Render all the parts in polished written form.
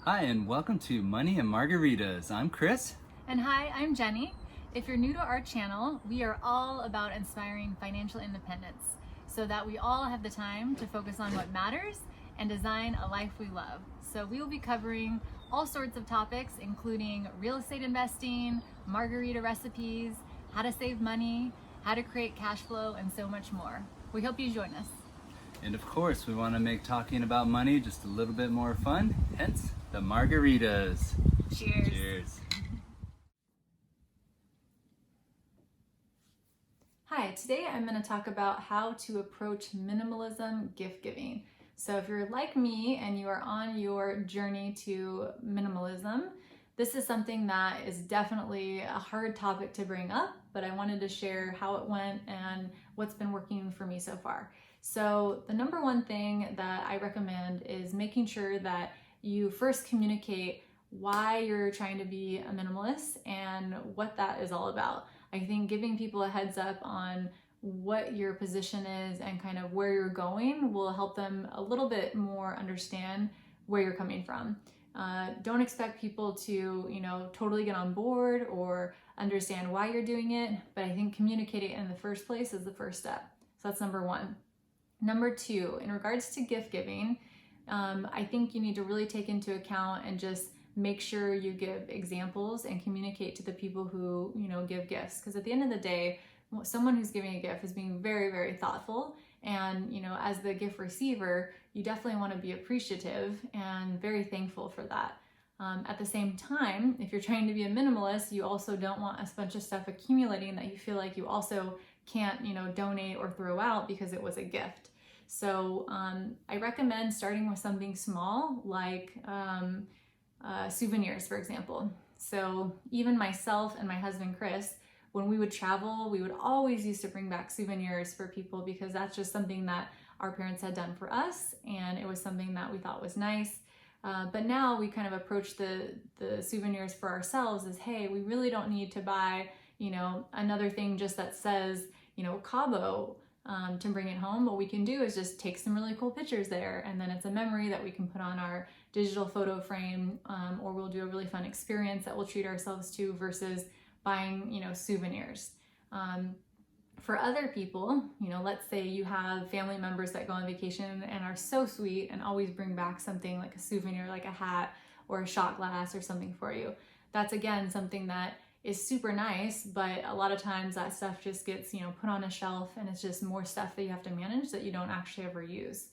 Hi, and welcome to Money and Margaritas. I'm Chris. And hi, I'm Jenny. If you're new to our channel, we are all about inspiring financial independence so that we all have the time to focus on what matters and design a life we love. So we will be covering all sorts of topics, including real estate investing, margarita recipes, how to save money, how to create cash flow, and so much more. We hope you join us. And of course, we want to make talking about money just a little bit more fun, hence the margaritas. Cheers. Cheers. Hi, today I'm going to talk about how to approach minimalism gift giving. So if you're like me and you are on your journey to minimalism, this is something that is definitely a hard topic to bring up, but I wanted to share how it went and what's been working for me so far. So the number one thing that I recommend is making sure that you first communicate why you're trying to be a minimalist and what that is all about. I think giving people a heads up on what your position is and kind of where you're going will help them a little bit more understand where you're coming from. Don't expect people to, totally get on board or understand why you're doing it, but I think communicating it in the first place is the first step. So that's number one. Number two, in regards to gift giving, I think you need to really take into account and just make sure you give examples and communicate to the people who, give gifts. Because at the end of the day, someone who's giving a gift is being very, very thoughtful. And, as the gift receiver, you definitely want to be appreciative and very thankful for that. At the same time, if you're trying to be a minimalist, you also don't want a bunch of stuff accumulating that you feel like you also can't, donate or throw out because it was a gift. So I recommend starting with something small like souvenirs, for example. So even myself and my husband, Chris, when we would travel, we would always used to bring back souvenirs for people because that's just something that our parents had done for us and it was something that we thought was nice. But now we kind of approach the souvenirs for ourselves as, hey, we really don't need to buy, another thing just that says, Cabo to bring it home. What we can do is just take some really cool pictures there, and then it's a memory that we can put on our digital photo frame, or we'll do a really fun experience that we'll treat ourselves to versus buying, souvenirs. For other people, let's say you have family members that go on vacation and are so sweet and always bring back something like a souvenir, like a hat or a shot glass or something for you. That's again something that is super nice, but a lot of times that stuff just gets, put on a shelf and it's just more stuff that you have to manage that you don't actually ever use.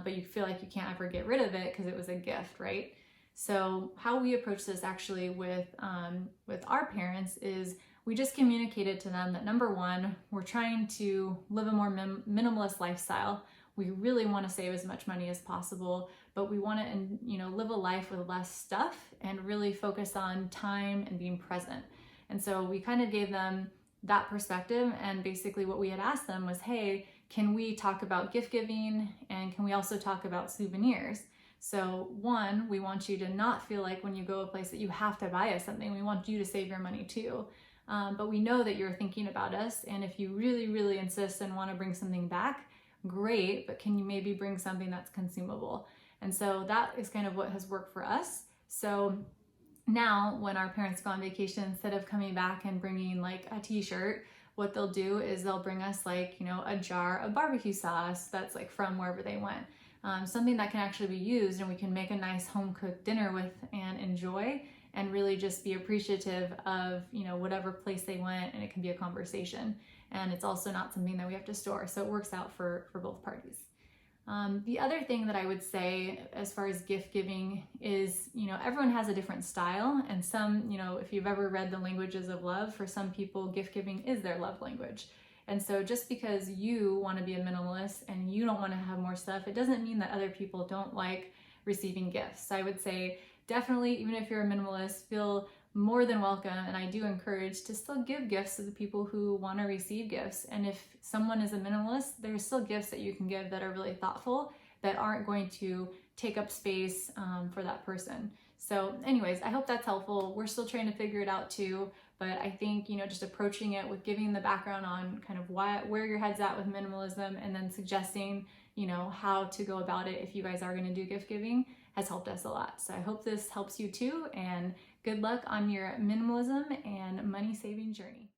But you feel like you can't ever get rid of it because it was a gift, right? So how we approach this actually with our parents is we just communicated to them that number one, we're trying to live a more minimalist lifestyle. We really want to save as much money as possible, but we want to, live a life with less stuff and really focus on time and being present. And so we kind of gave them that perspective, and basically what we had asked them was, hey, can we talk about gift giving and can we also talk about souvenirs? So one, we want you to not feel like when you go a place that you have to buy us something. We want you to save your money too. But we know that you're thinking about us, and if you really, really insist and want to bring something back, great, but can you maybe bring something that's consumable? And so that is kind of what has worked for us. So now when our parents go on vacation, instead of coming back and bringing like a t-shirt, what they'll do is they'll bring us like, a jar of barbecue sauce that's like from wherever they went. Something that can actually be used and we can make a nice home cooked dinner with and enjoy and really just be appreciative of, whatever place they went, and it can be a conversation. And it's also not something that we have to store. So it works out for both parties. The other thing that I would say as far as gift giving is, everyone has a different style, and some, if you've ever read The Languages of Love, for some people, gift giving is their love language. And so just because you want to be a minimalist and you don't want to have more stuff, it doesn't mean that other people don't like receiving gifts. So I would say definitely, even if you're a minimalist, feel more than welcome, and I do encourage to still give gifts to the people who want to receive gifts. And if someone is a minimalist, there's still gifts that you can give that are really thoughtful, that aren't going to take up space for that person. So anyways, I hope that's helpful. We're still trying to figure it out too, but I think, just approaching it with giving the background on kind of where your head's at with minimalism, and then suggesting, how to go about it if you guys are going to do gift giving has helped us a lot. So I hope this helps you too, and good luck on your minimalism and money saving journey.